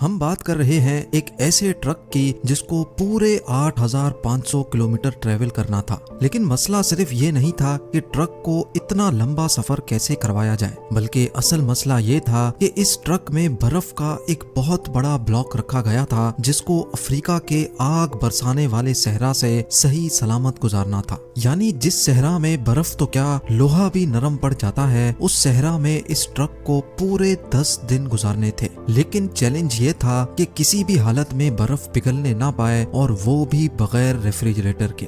हम बात कर रहे हैं एक ऐसे ट्रक की जिसको पूरे 8500 किलोमीटर ट्रेवल करना था। लेकिन मसला सिर्फ ये नहीं था कि ट्रक को इतना लंबा सफर कैसे करवाया जाए, बल्कि असल मसला ये था कि इस ट्रक में बर्फ का एक बहुत बड़ा ब्लॉक रखा गया था जिसको अफ्रीका के आग बरसाने वाले सहरा से सही सलामत गुजारना था। यानी जिस सहरा में बर्फ तो क्या लोहा भी नरम पड़ जाता है, उस सहरा में इस ट्रक को पूरे 10 दिन गुजारने थे। लेकिन चैलेंज ये था कि किसी भी हालत में बर्फ पिघलने ना पाए, और वो भी बगैर रेफ्रिजरेटर के।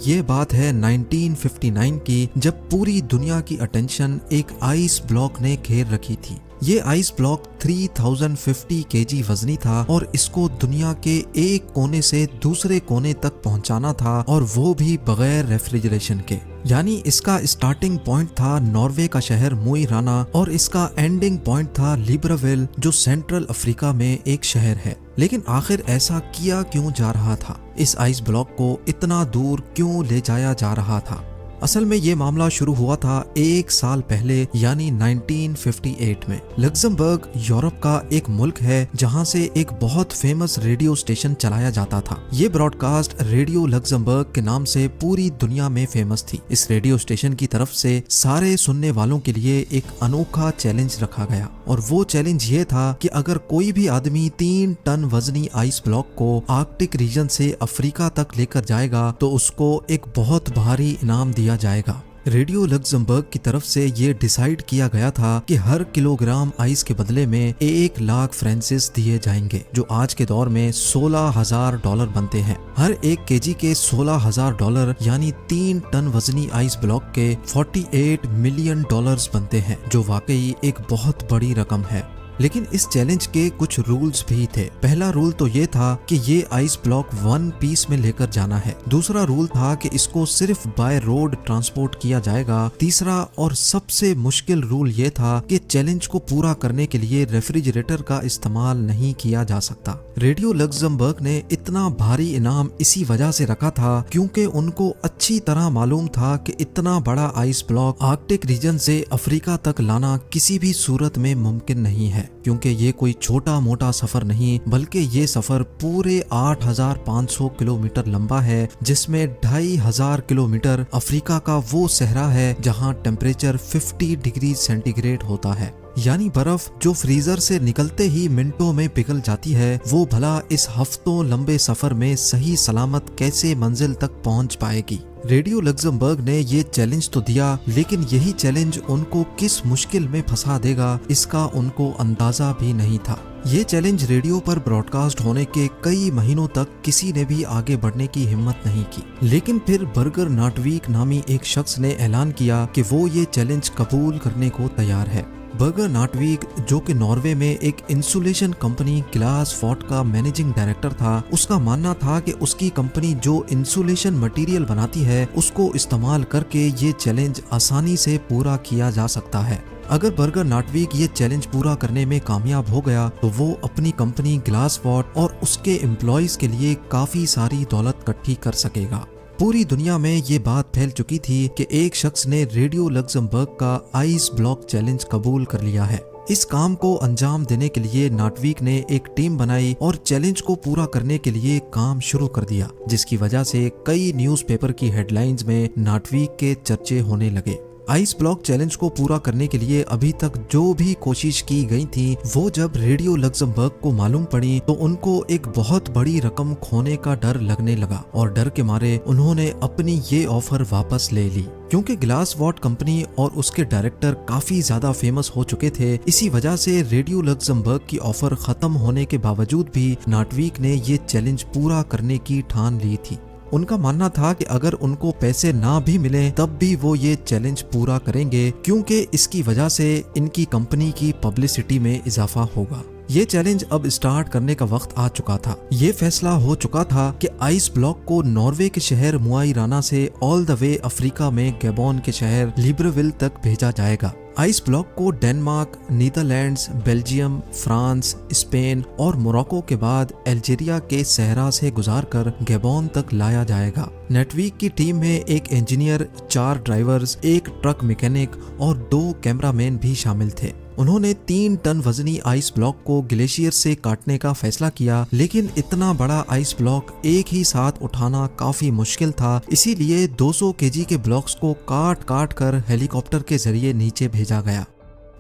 ये बात है 1959 की, जब पूरी दुनिया की अटेंशन एक आइस ब्लॉक ने घेर रखी थी। ये आइस ब्लॉक 3050 केजी वजनी था और इसको दुनिया के एक कोने से दूसरे कोने तक पहुंचाना था, और वो भी बगैर रेफ्रिजरेशन के। यानी इसका स्टार्टिंग पॉइंट था नॉर्वे का शहर मोई राना, और इसका एंडिंग पॉइंट था लिब्राविल, जो सेंट्रल अफ्रीका में एक शहर है। लेकिन आखिर ऐसा किया क्यों जा रहा था? इस आइस ब्लॉक को इतना दूर क्यों ले जाया जा रहा था? असल में ये मामला शुरू हुआ था 1 साल पहले, यानी 1958 में। लग्जमबर्ग यूरोप का एक मुल्क है जहां से एक बहुत फेमस रेडियो स्टेशन चलाया जाता था। ये ब्रॉडकास्ट रेडियो लग्जमबर्ग के नाम से पूरी दुनिया में फेमस थी। इस रेडियो स्टेशन की तरफ से सारे सुनने वालों के लिए एक अनोखा चैलेंज रखा गया, और वो चैलेंज ये था कि अगर कोई भी आदमी 3 टन वजनी आइस ब्लॉक को आर्कटिक रीजन से अफ्रीका तक लेकर जाएगा तो उसको एक बहुत भारी इनाम दिया जाएगा। रेडियो लग्जमबर्ग की तरफ से ये डिसाइड किया गया था कि हर किलोग्राम आइस के बदले में 1 लाख फ्रांसिस दिए जाएंगे, जो आज के दौर में $16,000 बनते हैं। हर 1 केजी के $16,000 यानी 3 टन वजनी आइस ब्लॉक के $48 मिलियन बनते हैं, जो वाकई एक बहुत बड़ी रकम है। लेकिन इस चैलेंज के कुछ रूल्स भी थे। पहला रूल तो ये था कि ये आइस ब्लॉक 1 पीस में लेकर जाना है। दूसरा रूल था कि इसको सिर्फ बाय रोड ट्रांसपोर्ट किया जाएगा। तीसरा और सबसे मुश्किल रूल ये था कि चैलेंज को पूरा करने के लिए रेफ्रिजरेटर का इस्तेमाल नहीं किया जा सकता। रेडियो लग्जमबर्ग ने इतना भारी इनाम इसी वजह से रखा था क्योंकि उनको अच्छी तरह मालूम था कि इतना बड़ा आइस ब्लॉक आर्कटिक रीजन से अफ्रीका तक लाना किसी भी सूरत में मुमकिन नहीं है, क्योंकि ये कोई छोटा मोटा सफर नहीं, बल्कि ये सफर पूरे 8500 किलोमीटर लंबा है, जिसमें 2500 किलोमीटर अफ्रीका का वो सहरा है जहां टेम्परेचर 50 डिग्री सेंटीग्रेड होता है। यानी बर्फ जो फ्रीजर से निकलते ही मिनटों में पिघल जाती है, वो भला इस हफ्तों लंबे सफर में सही सलामत कैसे मंजिल तक पहुंच पाएगी? रेडियो लग्जमबर्ग ने ये चैलेंज तो दिया, लेकिन यही चैलेंज उनको किस मुश्किल में फंसा देगा इसका उनको अंदाजा भी नहीं था। ये चैलेंज रेडियो पर ब्रॉडकास्ट होने के कई महीनों तक किसी ने भी आगे बढ़ने की हिम्मत नहीं की। लेकिन फिर बर्गर नाटवीक नामी एक शख्स ने ऐलान किया कि वो ये चैलेंज कबूल करने को तैयार है। बर्गर नाटवीक, जो कि नॉर्वे में एक इंसुलेशन कंपनी ग्लास फोर्ट का मैनेजिंग डायरेक्टर था, उसका मानना था कि उसकी कंपनी जो इंसुलेशन मटेरियल बनाती है उसको इस्तेमाल करके ये चैलेंज आसानी से पूरा किया जा सकता है। अगर बर्गर नाटवीक ये चैलेंज पूरा करने में कामयाब हो गया तो वो अपनी कंपनी ग्लास फोर्ट और उसके एम्प्लॉइज के लिए काफी सारी दौलत इकट्ठी कर सकेगा। पूरी दुनिया में ये बात फैल चुकी थी कि एक शख्स ने रेडियो लग्जमबर्ग का आइस ब्लॉक चैलेंज कबूल कर लिया है। इस काम को अंजाम देने के लिए नाटवीक ने एक टीम बनाई और चैलेंज को पूरा करने के लिए काम शुरू कर दिया, जिसकी वजह से कई न्यूज़पेपर की हेडलाइंस में नाटवीक के चर्चे होने लगे। आइस ब्लॉक चैलेंज को पूरा करने के लिए अभी तक जो भी कोशिश की गई थी, वो जब रेडियो लग्जमबर्ग को मालूम पड़ी तो उनको एक बहुत बड़ी रकम खोने का डर लगने लगा, और डर के मारे उन्होंने अपनी ये ऑफर वापस ले ली। क्योंकि ग्लास वॉट कंपनी और उसके डायरेक्टर काफी ज्यादा फेमस हो चुके थे, इसी वजह से रेडियो लग्जमबर्ग की ऑफर खत्म होने के बावजूद भी नाटवीक ने ये चैलेंज पूरा करने की ठान ली थी। उनका मानना था कि अगर उनको पैसे ना भी मिले तब भी वो ये चैलेंज पूरा करेंगे, क्योंकि इसकी वजह से इनकी कंपनी की पब्लिसिटी में इजाफा होगा। ये चैलेंज अब स्टार्ट करने का वक्त आ चुका था। ये फैसला हो चुका था कि आइस ब्लॉक को नॉर्वे के शहर मोई राना से ऑल द वे अफ्रीका में गैबोन के शहर लिब्राविल तक भेजा जाएगा। आइस ब्लॉक को Denmark, Netherlands, Belgium, France, Spain और मोरक्को के बाद अल्जीरिया के सहरा से गुजारकर गैबोन तक लाया जाएगा। नेटवीक की टीम में एक इंजीनियर, 4 ड्राइवर्स, एक ट्रक मैकेनिक और 2 कैमरामैन भी शामिल थे। उन्होंने 3 टन वजनी आइस ब्लॉक को ग्लेशियर से काटने का फैसला किया, लेकिन इतना बड़ा आइस ब्लॉक एक ही साथ उठाना काफी मुश्किल था। इसीलिए 200 केजी के ब्लॉक्स को काट काट कर हेलीकॉप्टर के जरिए नीचे भेजा गया।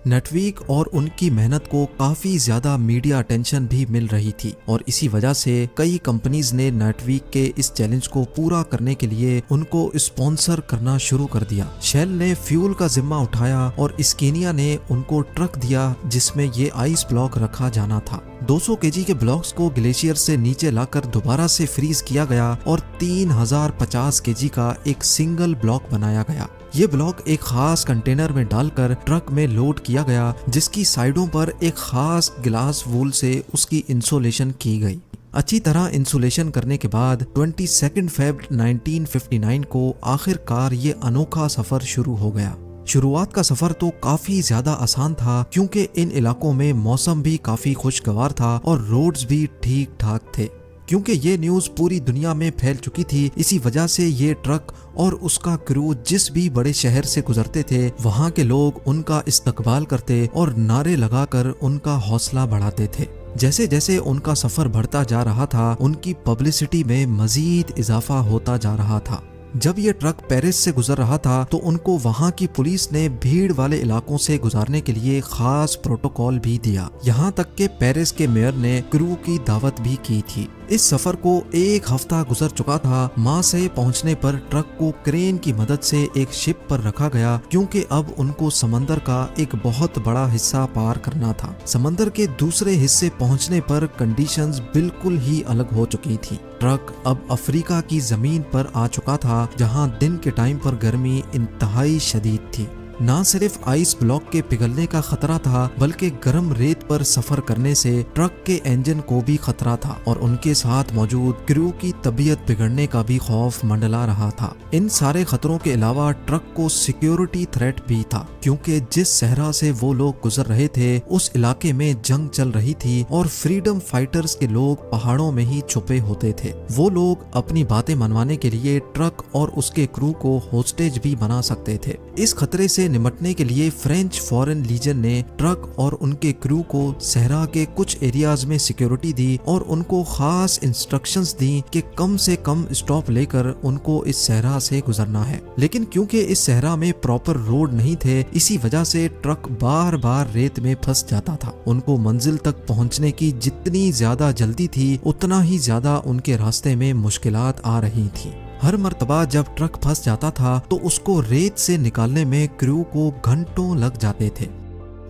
नटविक और उनकी मेहनत को काफी ज्यादा मीडिया अटेंशन भी मिल रही थी और इसी वजह से कई कंपनीज ने नटविक के इस चैलेंज को पूरा करने के लिए उनको स्पॉन्सर करना शुरू कर दिया। शेल ने फ्यूल का जिम्मा उठाया और स्केनिया ने उनको ट्रक दिया जिसमें ये आइस ब्लॉक रखा जाना था। 200 केजी के ब्लॉक्स को ग्लेशियर से नीचे लाकर दोबारा से फ्रीज किया गया और 3050 केजी का एक सिंगल ब्लॉक बनाया गया। ये ब्लॉक एक खास कंटेनर में डालकर ट्रक में लोड किया गया, जिसकी साइडों पर एक खास ग्लास वूल से उसकी इंसुलेशन की गई। अच्छी तरह इंसुलेशन करने के बाद 22 फेब 1959 को आखिरकार ये अनोखा सफर शुरू हो गया। शुरुआत का सफर तो काफी ज्यादा आसान था क्योंकि इन इलाकों में मौसम भी काफी खुशगवार था और रोड्स भी ठीक ठाक थे। क्योंकि ये न्यूज पूरी दुनिया में फैल चुकी थी, इसी वजह से ये ट्रक और उसका क्रू जिस भी बड़े शहर से गुजरते थे, वहाँ के लोग उनका इस्तकबाल करते और नारे लगाकर उनका हौसला बढ़ाते थे। जैसे जैसे उनका सफर बढ़ता जा रहा था, उनकी पब्लिसिटी में मजीद इजाफा होता जा रहा था। जब ये ट्रक पेरिस से गुजर रहा था तो उनको वहाँ की पुलिस ने भीड़ वाले इलाकों से गुजारने के लिए खास प्रोटोकॉल भी दिया। यहाँ तक के पेरिस के मेयर ने क्रू की दावत भी की थी। इस सफर को 1 हफ्ता गुजर चुका था। मार्सेई पहुँचने पर ट्रक को क्रेन की मदद से एक शिप पर रखा गया क्योंकि अब उनको समंदर का एक बहुत बड़ा हिस्सा पार करना था। समंदर के दूसरे हिस्से पहुँचने पर कंडीशंस बिल्कुल ही अलग हो चुकी थी। ट्रक अब अफ्रीका की जमीन पर आ चुका था जहां दिन के टाइम पर गर्मी इंतहाई शदीद थी। न सिर्फ आइस ब्लॉक के पिघलने का खतरा था, बल्कि गर्म रेत पर सफर करने से ट्रक के इंजन को भी खतरा था और उनके साथ मौजूद क्रू की तबीयत बिगड़ने का भी खौफ मंडला रहा था। इन सारे खतरों के अलावा ट्रक को सिक्योरिटी थ्रेट भी था क्योंकि जिस सहरा से वो लोग गुजर रहे थे उस इलाके में जंग चल रही थी और फ्रीडम फाइटर्स के लोग पहाड़ों में ही छुपे होते थे। वो लोग अपनी बातें मनवाने के लिए ट्रक और उसके क्रू को होस्टेज भी बना सकते थे। इस खतरे से निपटने के लिए फ्रेंच फॉरेन लीजन ने ट्रक और उनके क्रू को सहरा के कुछ एरियाज में सिक्योरिटी दी और उनको खास इंस्ट्रक्शंस दी कि कम से कम स्टॉप लेकर उनको इस सहरा से गुजरना है। लेकिन क्योंकि इस सहरा में प्रॉपर रोड नहीं थे, इसी वजह से ट्रक बार बार रेत में फंस जाता था। उनको मंजिल तक पहुंचने की जितनी ज्यादा जल्दी थी, उतना ही ज्यादा उनके रास्ते में मुश्किलात आ रही थी। हर मर्तबा जब ट्रक फंस जाता था तो उसको रेत से निकालने में क्रू को घंटों लग जाते थे।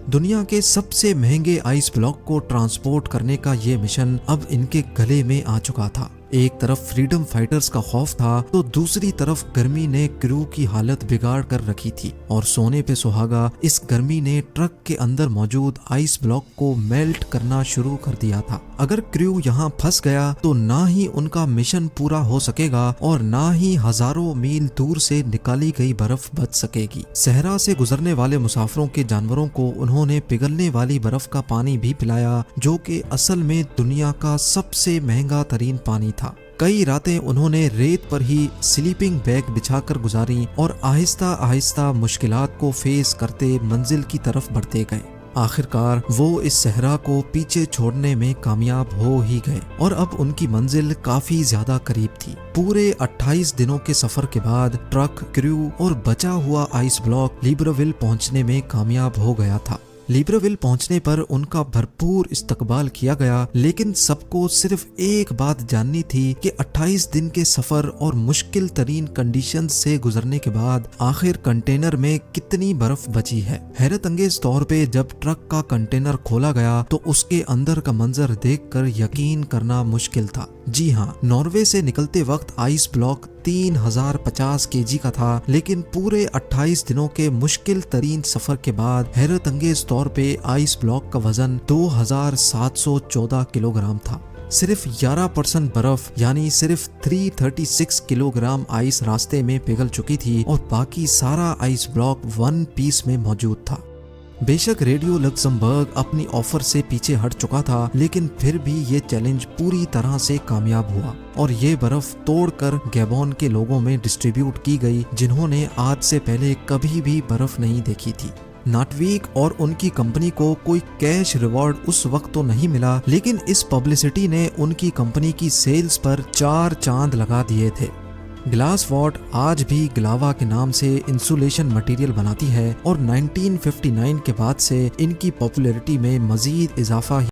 दुनिया के सबसे महंगे आइस ब्लॉक को ट्रांसपोर्ट करने का ये मिशन अब इनके गले में आ चुका था। एक तरफ फ्रीडम फाइटर्स का खौफ था तो दूसरी तरफ गर्मी ने क्रू की हालत बिगाड़ कर रखी थी और सोने पे सुहागा इस गर्मी ने ट्रक के अंदर मौजूद आइस ब्लॉक को मेल्ट करना शुरू कर दिया था। अगर क्रू यहाँ फंस गया तो ना ही उनका मिशन पूरा हो सकेगा और ना ही हजारों मील दूर से निकाली गई बर्फ बच सकेगी। सहरा से गुजरने वाले मुसाफिरों के जानवरों को उन्होंने पिघलने वाली बर्फ का पानी भी पिलाया, जो कि असल में दुनिया का सबसे महंगा तरीन पानी था। कई रातें उन्होंने रेत पर ही स्लीपिंग बैग बिछाकर गुजारी और आहिस्ता आहिस्ता मुश्किलात को फेस करते मंजिल की तरफ बढ़ते गए। आखिरकार वो इस सहरा को पीछे छोड़ने में कामयाब हो ही गए और अब उनकी मंजिल काफी ज्यादा करीब थी। पूरे 28 दिनों के सफर के बाद ट्रक, क्रू और बचा हुआ आइस ब्लॉक लिब्रेविल पहुंचने में कामयाब हो गया था। लिब्रेविल पहुंचने पर उनका भरपूर इस्तकबाल किया गया, लेकिन सबको सिर्फ एक बात जाननी थी कि 28 दिन के सफर और मुश्किल तरीन कंडीशन से गुजरने के बाद आखिर कंटेनर में कितनी बर्फ बची है। हैरत अंगेज तौर पे जब ट्रक का कंटेनर खोला गया तो उसके अंदर का मंजर देखकर यकीन करना मुश्किल था। जी हाँ, नॉर्वे से निकलते वक्त आइस ब्लॉक 3050 केजी का था, लेकिन पूरे 28 दिनों के मुश्किल तरीन सफर के बाद हैरत अंगेज तौर पे आइस ब्लॉक का वजन 2714 किलोग्राम था। सिर्फ 11% बर्फ यानी सिर्फ 336 किलोग्राम आइस रास्ते में पिघल चुकी थी और बाकी सारा आइस ब्लॉक वन पीस में मौजूद था। बेशक रेडियो लक्समबर्ग अपनी ऑफर से पीछे हट चुका था, लेकिन फिर भी ये चैलेंज पूरी तरह से कामयाब हुआ और ये बर्फ तोड़कर गैबोन के लोगों में डिस्ट्रीब्यूट की गई, जिन्होंने आज से पहले कभी भी बर्फ नहीं देखी थी। नाटवीक और उनकी कंपनी को कोई कैश रिवॉर्ड उस वक्त तो नहीं मिला, लेकिन इस पब्लिसिटी ने उनकी कंपनी की सेल्स पर 4 चांद लगा दिए थे। ग्लासवॉट आज भी ग्लावा के नाम से इंसुलेशन मटेरियल बनाती है और 1959 के बाद से इनकी पॉपुलैरिटी में मजीद इजाफा